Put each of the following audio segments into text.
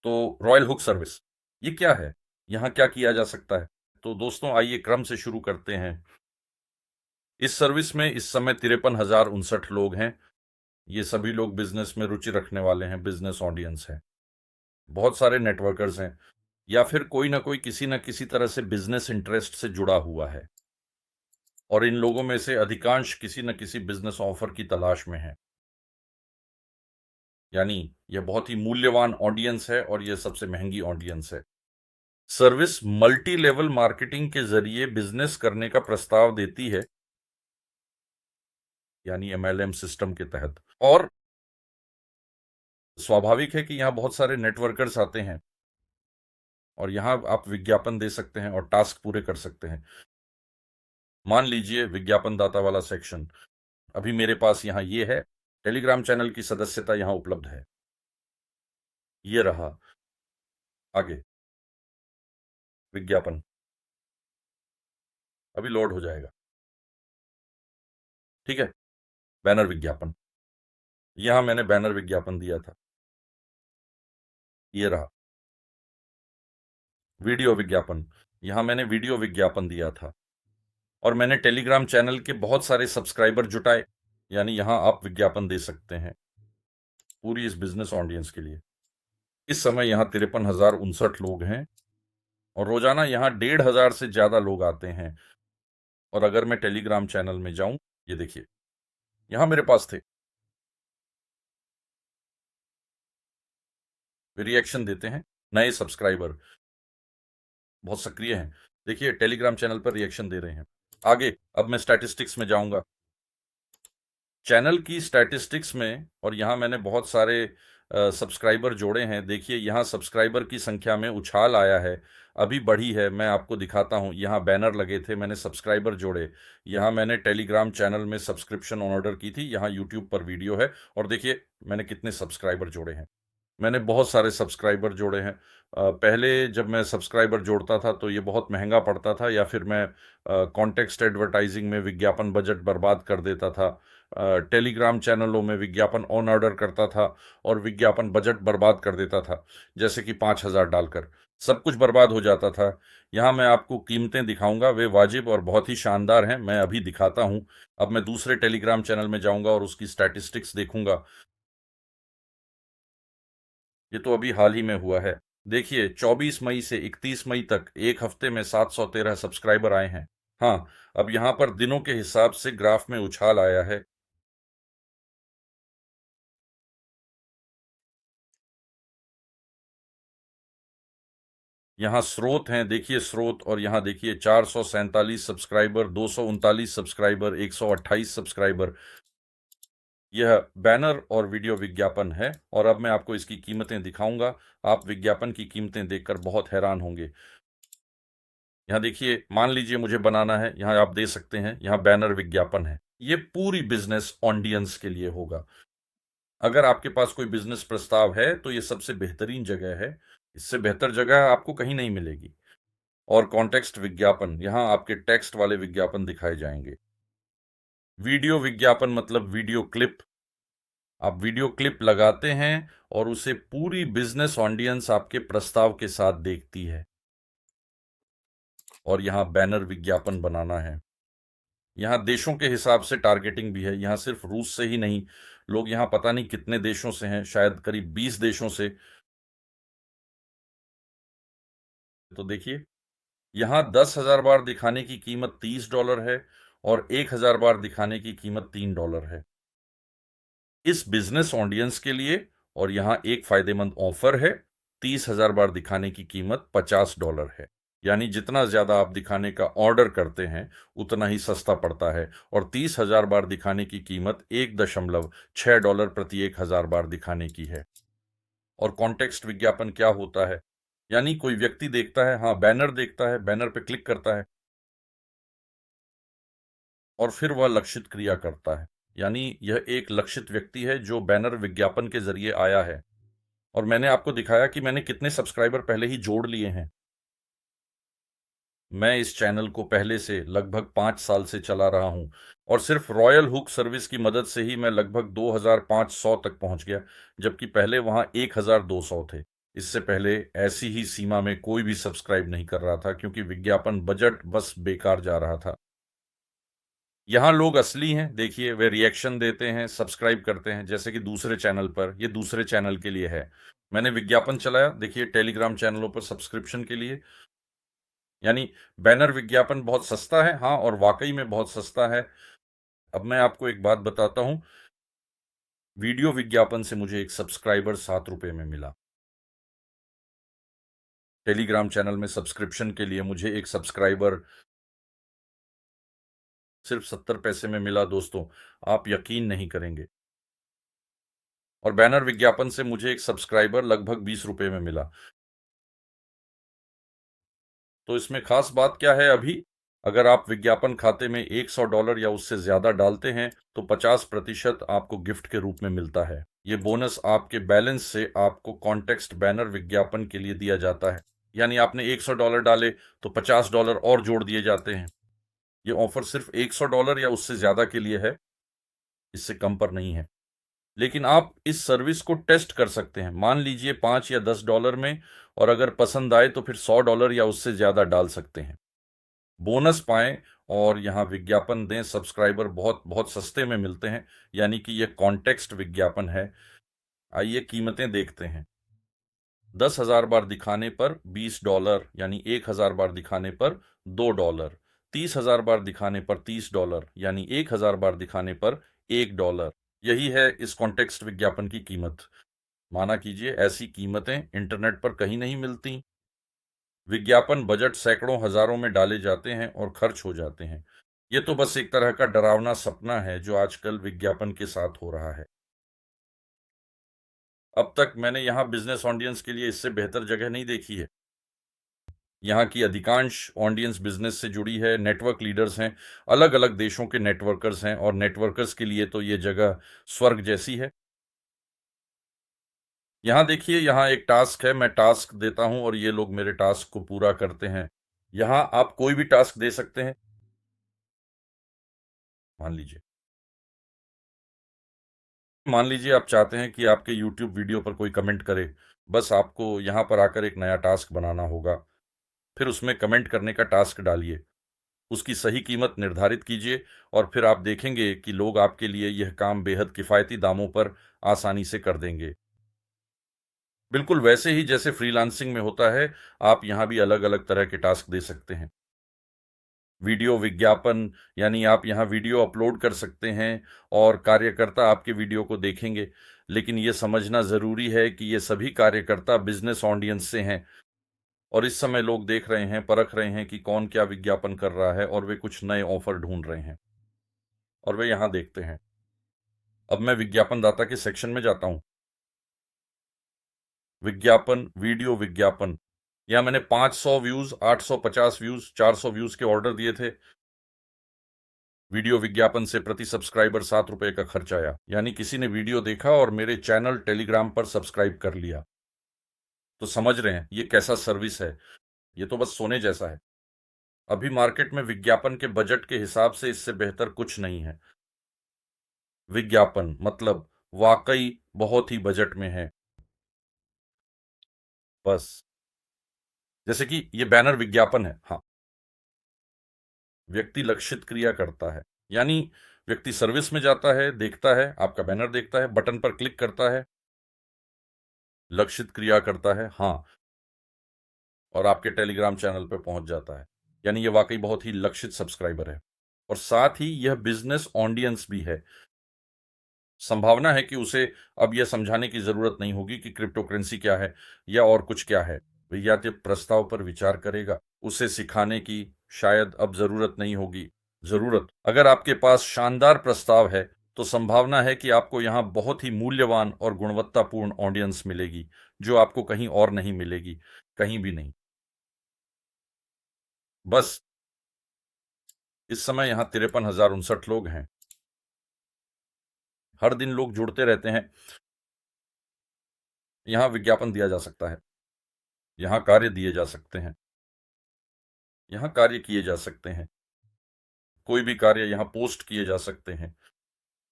तो royal hook service, ये क्या है? यहाँ क्या किया जा सकता है? तो दोस्तों आइए क्रम से शुरू करते हैं। इस सर्विस में इस समय 53,059 लोग हैं। ये सभी लोग बिजनेस में रुचि रखने वाले हैं, बिजनेस ऑडियंस है। बहुत सारे नेटवर्कर्स हैं, या फिर कोई ना कोई किसी न किसी तरह से बिजनेस इंटरेस्ट से जुड़ा हुआ है, और इन लोगों में से अधिकांश किसी न किसी बिजनेस ऑफर की तलाश में है। यानी यह बहुत ही मूल्यवान ऑडियंस है और यह सबसे महंगी ऑडियंस है। सर्विस मल्टी लेवल मार्केटिंग के जरिए बिजनेस करने का प्रस्ताव देती है, यानी एमएलएम सिस्टम के तहत। और स्वाभाविक है कि यहाँ बहुत सारे नेटवर्कर्स आते हैं, और यहाँ आप विज्ञापन दे सकते हैं और टास्क पूरे कर सकते हैं। मान लीजिए विज्ञापन दाता वाला सेक्शन, अभी मेरे पास यहाँ ये है। टेलीग्राम चैनल की सदस्यता यहाँ उपलब्ध है, ये रहा। आगे विज्ञापन अभी लोड हो जाएगा, ठीक है। बैनर विज्ञापन, यहां मैंने बैनर विज्ञापन दिया था, ये रहा। वीडियो विज्ञापन, यहां मैंने वीडियो विज्ञापन दिया था, और मैंने टेलीग्राम चैनल के बहुत सारे सब्सक्राइबर जुटाए, यानी यहां आप विज्ञापन दे सकते हैं पूरी इस बिजनेस ऑडियंस के लिए। इस समय यहां 53,059 लोग हैं, और रोजाना यहां 1,500 से ज्यादा लोग आते हैं। और अगर मैं टेलीग्राम चैनल में जाऊं, ये देखिए यहां मेरे पास थे, रिएक्शन देते हैं नए सब्सक्राइबर, बहुत सक्रिय हैं। देखिए टेलीग्राम चैनल पर रिएक्शन दे रहे हैं। आगे अब मैं स्टैटिस्टिक्स में जाऊंगा, चैनल की स्टैटिस्टिक्स में, और यहां मैंने बहुत सारे सब्सक्राइबर जोड़े हैं। देखिए यहां सब्सक्राइबर की संख्या में उछाल आया है, अभी बढ़ी है। मैं आपको दिखाता हूं, यहां बैनर लगे थे, मैंने सब्सक्राइबर जोड़े। यहां मैंने टेलीग्राम चैनल में सब्सक्रिप्शन ऑर्डर की थी, यहां यूट्यूब पर वीडियो है, और देखिए मैंने कितने सब्सक्राइबर जोड़े हैं। मैंने बहुत सारे सब्सक्राइबर जोड़े हैं। पहले जब मैं सब्सक्राइबर जोड़ता था तो ये बहुत महंगा पड़ता था, या फिर मैं कॉन्टेक्स्ट एडवर्टाइजिंग में विज्ञापन बजट बर्बाद कर देता था। टेलीग्राम चैनलों में विज्ञापन ऑन ऑर्डर करता था और विज्ञापन बजट बर्बाद कर देता था, जैसे कि 5,000 डालकर सब कुछ बर्बाद हो जाता था। यहाँ मैं आपको कीमतें दिखाऊंगा, वे वाजिब और बहुत ही शानदार हैं, मैं अभी दिखाता हूँ। अब मैं दूसरे टेलीग्राम चैनल में जाऊंगा और उसकी स्टैटिस्टिक्स देखूंगा। ये तो अभी हाल ही में हुआ है। देखिए 24 मई से 31 मई तक एक हफ्ते में 713 सब्सक्राइबर आए हैं। हाँ, अब यहां पर दिनों के हिसाब से ग्राफ में उछाल आया है। यहाँ स्रोत हैं, देखिए स्रोत, और यहाँ देखिए 447 सब्सक्राइबर, 239 सब्सक्राइबर, 128 सब्सक्राइबर। यह बैनर और वीडियो विज्ञापन है, और अब मैं आपको इसकी कीमतें दिखाऊंगा। आप विज्ञापन की कीमतें देखकर बहुत हैरान होंगे। यहाँ देखिए, मान लीजिए मुझे बनाना है, यहाँ आप दे सकते हैं, यहाँ बैनर विज्ञापन है। ये पूरी बिजनेस ऑडियंस के लिए होगा। अगर आपके पास कोई बिजनेस प्रस्ताव है तो ये सबसे बेहतरीन जगह है, इससे बेहतर जगह आपको कहीं नहीं मिलेगी। और कॉन्टेक्स्ट विज्ञापन, यहाँ आपके टेक्स्ट वाले विज्ञापन दिखाए जाएंगे। वीडियो विज्ञापन मतलब वीडियो क्लिप, आप वीडियो क्लिप लगाते हैं और उसे पूरी बिजनेस ऑडियंस आपके प्रस्ताव के साथ देखती है। और यहाँ बैनर विज्ञापन बनाना है। यहाँ देशों के हिसाब से टारगेटिंग भी है, यहाँ सिर्फ रूस से ही नहीं, लोग यहाँ पता नहीं कितने देशों से हैं, शायद करीब 20 देशों से। तो देखिए यहाँ 10,000 बार दिखाने की कीमत $30 है, और 1,000 बार दिखाने की कीमत $3 है इस बिजनेस ऑडियंस के लिए। और यहाँ एक फायदेमंद ऑफर है, 30,000 बार दिखाने की कीमत $50 है। यानी जितना ज्यादा आप दिखाने का ऑर्डर करते हैं उतना ही सस्ता पड़ता है, और 30,000 बार दिखाने की कीमत $1.6 प्रति 1,000 बार दिखाने की है। और कॉन्टेक्स्ट विज्ञापन क्या होता है? यानी कोई व्यक्ति देखता है, हाँ बैनर देखता है, बैनर पे क्लिक करता है, और फिर वह लक्षित क्रिया करता है। यानी यह एक लक्षित व्यक्ति है जो बैनर विज्ञापन के जरिए आया है। और मैंने आपको दिखाया कि मैंने कितने सब्सक्राइबर पहले ही जोड़ लिए हैं। मैं इस चैनल को पहले से लगभग 5 साल से चला रहा हूं, और सिर्फ रॉयल हुक सर्विस की मदद से ही मैं लगभग 2,500 तक पहुंच गया, जबकि पहले वहां 1,200 थे। इससे पहले ऐसी ही सीमा में कोई भी सब्सक्राइब नहीं कर रहा था, क्योंकि विज्ञापन बजट बस बेकार जा रहा था। यहां लोग असली हैं, देखिए वे रिएक्शन देते हैं, सब्सक्राइब करते हैं, जैसे कि दूसरे चैनल पर, ये दूसरे चैनल के लिए है। मैंने विज्ञापन चलाया, देखिए टेलीग्राम चैनलों पर सब्सक्रिप्शन के लिए। यानी बैनर विज्ञापन बहुत सस्ता है, हाँ, और वाकई में बहुत सस्ता है। अब मैं आपको एक बात बताता हूं, वीडियो विज्ञापन से मुझे एक सब्सक्राइबर 7 रुपए में मिला। टेलीग्राम चैनल में सब्सक्रिप्शन के लिए मुझे एक सब्सक्राइबर सिर्फ 70 पैसे में मिला दोस्तों, आप यकीन नहीं करेंगे। और बैनर विज्ञापन से मुझे एक सब्सक्राइबर लगभग 20 रुपए में मिला। तो इसमें खास बात क्या है, अभी अगर आप विज्ञापन खाते में $100 या उससे ज्यादा डालते हैं तो 50% आपको गिफ्ट के रूप में मिलता है। ये बोनस आपके बैलेंस से आपको कॉन्टेक्स्ट बैनर विज्ञापन के लिए दिया जाता है। यानी आपने $100 डाले तो $50 और जोड़ दिए जाते हैं। ये ऑफर सिर्फ $100 या उससे ज्यादा के लिए है, इससे कम पर नहीं है। लेकिन आप इस सर्विस को टेस्ट कर सकते हैं, मान लीजिए $5 या $10 में, और अगर पसंद आए तो फिर $100 या उससे ज्यादा डाल सकते हैं, बोनस पाएं और यहां विज्ञापन दें। सब्सक्राइबर बहुत बहुत सस्ते में मिलते हैं, यानी कि यह कॉन्टेक्स्ट विज्ञापन है। आइए कीमतें देखते हैं। 10,000 बार दिखाने पर $20, यानी 1,000 बार दिखाने पर $2। 30,000 बार दिखाने पर $30, यानी 1,000 बार दिखाने पर $1। यही है इस कॉन्टेक्स्ट विज्ञापन की कीमत। माना कीजिए ऐसी कीमतें इंटरनेट पर कहीं नहीं मिलती। विज्ञापन बजट सैकड़ों हजारों में डाले जाते हैं और खर्च हो जाते हैं। ये तो बस एक तरह का डरावना सपना है जो आजकल विज्ञापन के साथ हो रहा है। अब तक मैंने यहाँ बिजनेस ऑडियंस के लिए इससे बेहतर जगह नहीं देखी है। यहाँ की अधिकांश ऑडियंस बिजनेस से जुड़ी है, नेटवर्क लीडर्स हैं, अलग अलग देशों के नेटवर्कर्स हैं, और नेटवर्कर्स के लिए तो ये जगह स्वर्ग जैसी है। यहाँ देखिए, यहाँ एक टास्क है, मैं टास्क देता हूं और ये लोग मेरे टास्क को पूरा करते हैं। यहाँ आप कोई भी टास्क दे सकते हैं। मान लीजिए आप चाहते हैं कि आपके YouTube वीडियो पर कोई कमेंट करे। बस आपको यहाँ पर आकर एक नया टास्क बनाना होगा, फिर उसमें कमेंट करने का टास्क डालिए, उसकी सही कीमत निर्धारित कीजिए, और फिर आप देखेंगे कि लोग आपके लिए यह काम बेहद किफ़ायती दामों पर आसानी से कर देंगे। बिल्कुल वैसे ही जैसे फ्रीलांसिंग में होता है, आप यहाँ भी अलग अलग तरह के टास्क दे सकते हैं। वीडियो विज्ञापन, यानी आप यहाँ वीडियो अपलोड कर सकते हैं और कार्यकर्ता आपके वीडियो को देखेंगे। लेकिन ये समझना ज़रूरी है कि ये सभी कार्यकर्ता बिजनेस ऑडियंस से हैं, और इस समय लोग देख रहे हैं, परख रहे हैं कि कौन क्या विज्ञापन कर रहा है, और वे कुछ नए ऑफर ढूंढ रहे हैं, और वे यहाँ देखते हैं। अब मैं विज्ञापन दाता के सेक्शन में जाता हूँ। विज्ञापन, वीडियो विज्ञापन, यहाँ मैंने 500 व्यूज, 850 व्यूज, 400 व्यूज के ऑर्डर दिए थे। वीडियो विज्ञापन से प्रति सब्सक्राइबर 7 रुपए का खर्च आया, यानी किसी ने वीडियो देखा और मेरे चैनल टेलीग्राम पर सब्सक्राइब कर लिया। तो समझ रहे हैं ये कैसा सर्विस है, ये तो बस सोने जैसा है। अभी मार्केट में विज्ञापन के बजट के हिसाब से इससे बेहतर कुछ नहीं है। विज्ञापन मतलब वाकई बहुत ही बजट में है। बस जैसे कि ये बैनर विज्ञापन है, हाँ, व्यक्ति लक्षित क्रिया करता है, यानी व्यक्ति सर्विस में जाता है, देखता है, आपका बैनर देखता है, बटन पर क्लिक करता है, लक्षित क्रिया करता है, हाँ, और आपके टेलीग्राम चैनल पर पहुंच जाता है। यानी ये वाकई बहुत ही लक्षित सब्सक्राइबर है, और साथ ही यह बिजनेस ऑडियंस भी है। संभावना है कि उसे अब यह समझाने की जरूरत नहीं होगी कि क्रिप्टो करेंसी क्या है या और कुछ क्या है। वह या तो प्रस्ताव पर विचार करेगा, उसे सिखाने की शायद अब जरूरत नहीं होगी। जरूरत, अगर आपके पास शानदार प्रस्ताव है तो संभावना है कि आपको यहां बहुत ही मूल्यवान और गुणवत्तापूर्ण ऑडियंस मिलेगी, जो आपको कहीं और नहीं मिलेगी, कहीं भी नहीं। बस इस समय यहां 53,059 लोग हैं। हर दिन लोग जुड़ते रहते हैं। यहां विज्ञापन दिया जा सकता है, यहां कार्य दिए जा सकते हैं, यहां कार्य किए जा सकते हैं, कोई भी कार्य यहां पोस्ट किए जा सकते हैं।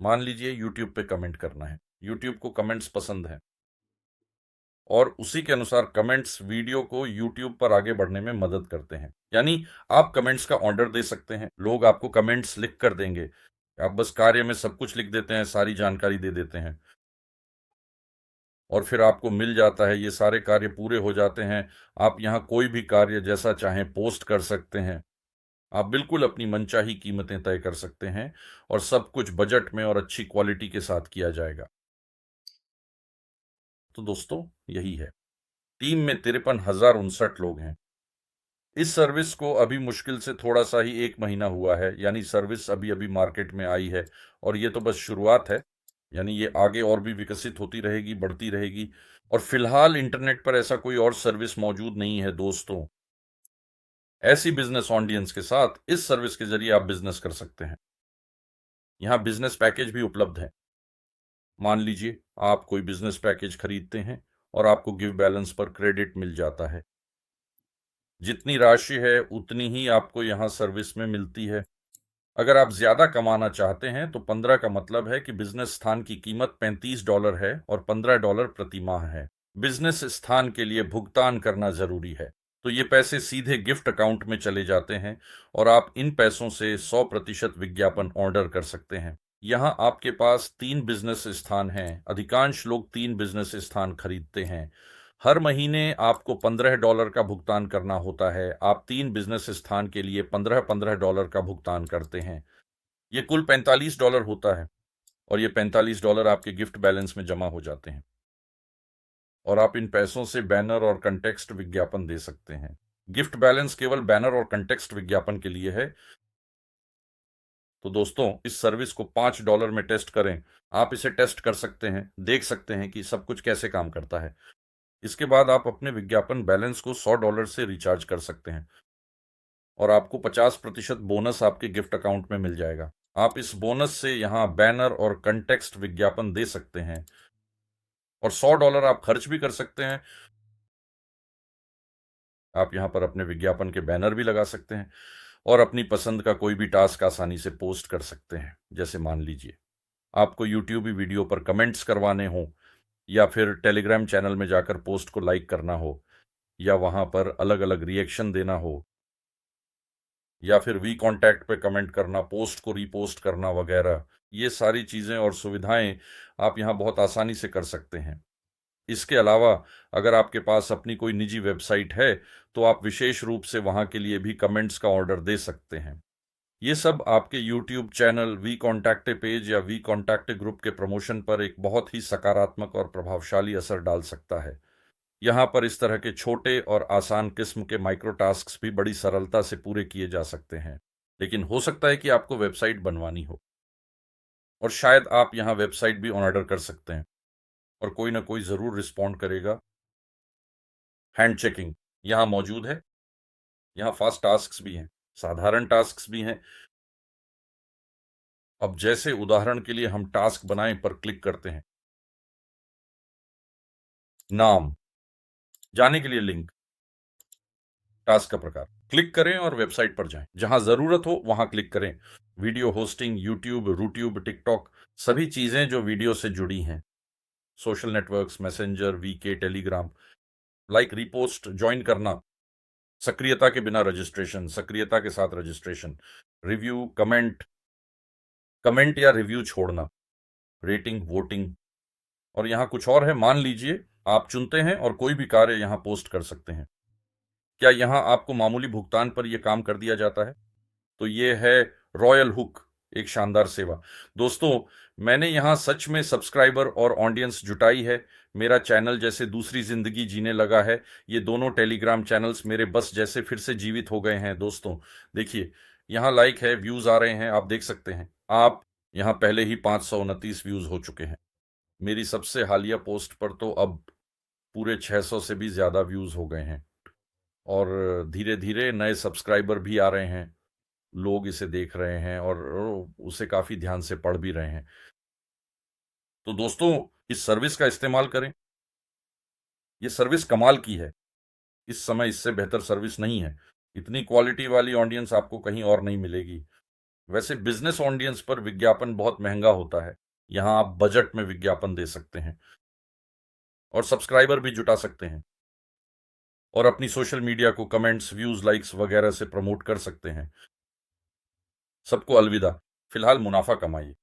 मान लीजिए यूट्यूब पे कमेंट करना है, यूट्यूब को कमेंट्स पसंद है, और उसी के अनुसार कमेंट्स वीडियो को यूट्यूब पर आगे बढ़ने में मदद करते हैं। यानी आप कमेंट्स का ऑर्डर दे सकते हैं, लोग आपको कमेंट्स लिख कर देंगे, आप बस कार्य में सब कुछ लिख देते हैं, सारी जानकारी दे देते हैं और फिर आपको मिल जाता है। ये सारे कार्य पूरे हो जाते हैं, आप यहाँ कोई भी कार्य जैसा चाहें पोस्ट कर सकते हैं। आप बिल्कुल अपनी मनचाही कीमतें तय कर सकते हैं और सब कुछ बजट में और अच्छी क्वालिटी के साथ किया जाएगा। तो दोस्तों यही है। टीम में 53,059 लोग हैं। इस सर्विस को अभी मुश्किल से थोड़ा सा ही 1 महीना हुआ है, यानी सर्विस अभी अभी मार्केट में आई है और ये तो बस शुरुआत है। यानी ये आगे और भी विकसित होती रहेगी, बढ़ती रहेगी। और फिलहाल इंटरनेट पर ऐसा कोई और सर्विस मौजूद नहीं है दोस्तों। ऐसी बिजनेस ऑडियंस के साथ इस सर्विस के जरिए आप बिजनेस कर सकते हैं। यहाँ बिजनेस पैकेज भी उपलब्ध है। मान लीजिए आप कोई बिजनेस पैकेज खरीदते हैं और आपको गिव बैलेंस पर क्रेडिट मिल जाता है। जितनी राशि है उतनी ही आपको यहाँ सर्विस में मिलती है। अगर आप ज्यादा कमाना चाहते हैं तो 15 का मतलब है कि बिजनेस स्थान की कीमत $35 है और $15 प्रति माह है। बिजनेस स्थान के लिए भुगतान करना जरूरी है, तो ये पैसे सीधे गिफ्ट अकाउंट में चले जाते हैं और आप इन पैसों से 100% विज्ञापन ऑर्डर कर सकते हैं। यहाँ आपके पास 3 बिजनेस स्थान हैं। अधिकांश लोग 3 बिजनेस स्थान खरीदते हैं। हर महीने आपको $15 का भुगतान करना होता है। आप 3 बिजनेस स्थान के लिए $15 का भुगतान करते हैं। ये कुल $45 होता है और ये $45 आपके गिफ्ट बैलेंस में जमा हो जाते हैं और आप इन पैसों से बैनर और कंटेक्स्ट विज्ञापन दे सकते हैं। गिफ्ट बैलेंस केवल बैनर और कंटेक्स्ट विज्ञापन के लिए है। तो दोस्तों इस सर्विस को $5 में टेस्ट करें। आप इसे टेस्ट कर सकते हैं, देख सकते हैं कि सब कुछ कैसे काम करता है। इसके बाद आप अपने विज्ञापन बैलेंस को $100 से रिचार्ज कर सकते हैं और आपको 50% बोनस आपके गिफ्ट अकाउंट में मिल जाएगा। आप इस बोनस से यहाँ बैनर और कंटेक्स्ट विज्ञापन दे सकते हैं और $100 आप खर्च भी कर सकते हैं। आप यहाँ पर अपने विज्ञापन के बैनर भी लगा सकते हैं और अपनी पसंद का कोई भी टास्क आसानी से पोस्ट कर सकते हैं। जैसे मान लीजिए आपको यूट्यूब वीडियो पर कमेंट्स करवाने हो, या फिर टेलीग्राम चैनल में जाकर पोस्ट को लाइक करना हो, या वहां पर अलग अलग रिएक्शन देना हो, या फिर वी कॉन्टैक्ट पे कमेंट करना, पोस्ट को रीपोस्ट करना वगैरह। ये सारी चीजें और सुविधाएं आप यहाँ बहुत आसानी से कर सकते हैं। इसके अलावा अगर आपके पास अपनी कोई निजी वेबसाइट है तो आप विशेष रूप से वहां के लिए भी कमेंट्स का ऑर्डर दे सकते हैं। ये सब आपके YouTube channel, VKontakte page या वी कॉन्टैक्ट ग्रुप के प्रमोशन पर एक बहुत ही सकारात्मक और प्रभावशाली असर डाल सकता है। यहाँ पर इस तरह के छोटे और आसान किस्म के माइक्रो टास्क्स भी बड़ी सरलता से पूरे किए जा सकते हैं। लेकिन हो सकता है कि आपको वेबसाइट बनवानी हो और शायद आप यहाँ वेबसाइट भी ऑर्डर कर सकते हैं और कोई ना कोई जरूर रिस्पॉन्ड करेगा। हैंड चेकिंग यहाँ मौजूद है। यहाँ फास्ट टास्क्स भी हैं, साधारण टास्क्स भी हैं। अब जैसे उदाहरण के लिए हम टास्क बनाएं पर क्लिक करते हैं। नाम, जाने के लिए लिंक, टास्क का प्रकार, क्लिक करें और वेबसाइट पर जाएं। जहां जरूरत हो वहां क्लिक करें। Video hosting, YouTube, RuTube, TikTok, सभी चीजें जो वीडियो से जुड़ी हैं। Social networks, messenger, VK, Telegram, like, repost, join करना, सक्रियता के बिना रजिस्ट्रेशन, सक्रियता के साथ रजिस्ट्रेशन, रिव्यू, कमेंट, कमेंट या रिव्यू छोड़ना, रेटिंग, वोटिंग। और यहाँ कुछ और है। मान लीजिए आप चुनते हैं और कोई भी कार्य यहाँ पोस्ट कर सकते हैं। क्या यहाँ आपको मामूली भुगतान पर यह काम कर दिया जाता है? तो ये है रॉयल हुक, एक शानदार सेवा। दोस्तों मैंने यहाँ सच में सब्सक्राइबर और ऑडियंस जुटाई है। मेरा चैनल जैसे दूसरी जिंदगी जीने लगा है। ये दोनों टेलीग्राम चैनल्स मेरे बस जैसे फिर से जीवित हो गए हैं। दोस्तों देखिए, यहाँ लाइक है, व्यूज आ रहे हैं, आप देख सकते हैं। आप यहाँ पहले ही 529 व्यूज हो चुके हैं। मेरी सबसे हालिया पोस्ट पर तो अब पूरे 600 से भी ज्यादा व्यूज हो गए हैं और धीरे धीरे नए सब्सक्राइबर भी आ रहे हैं। लोग इसे देख रहे हैं और उसे काफी ध्यान से पढ़ भी रहे हैं। तो दोस्तों इस सर्विस का इस्तेमाल करें। ये सर्विस कमाल की है। इस समय इससे बेहतर सर्विस नहीं है। इतनी क्वालिटी वाली ऑडियंस आपको कहीं और नहीं मिलेगी। वैसे बिजनेस ऑडियंस पर विज्ञापन बहुत महंगा होता है। यहाँ आप बजट में विज्ञापन दे सकते हैं और सब्सक्राइबर भी जुटा सकते हैं और अपनी सोशल मीडिया को कमेंट्स, व्यूज, लाइक्स वगैरह से प्रमोट कर सकते हैं। सबको अलविदा। फिलहाल मुनाफा कमाइए।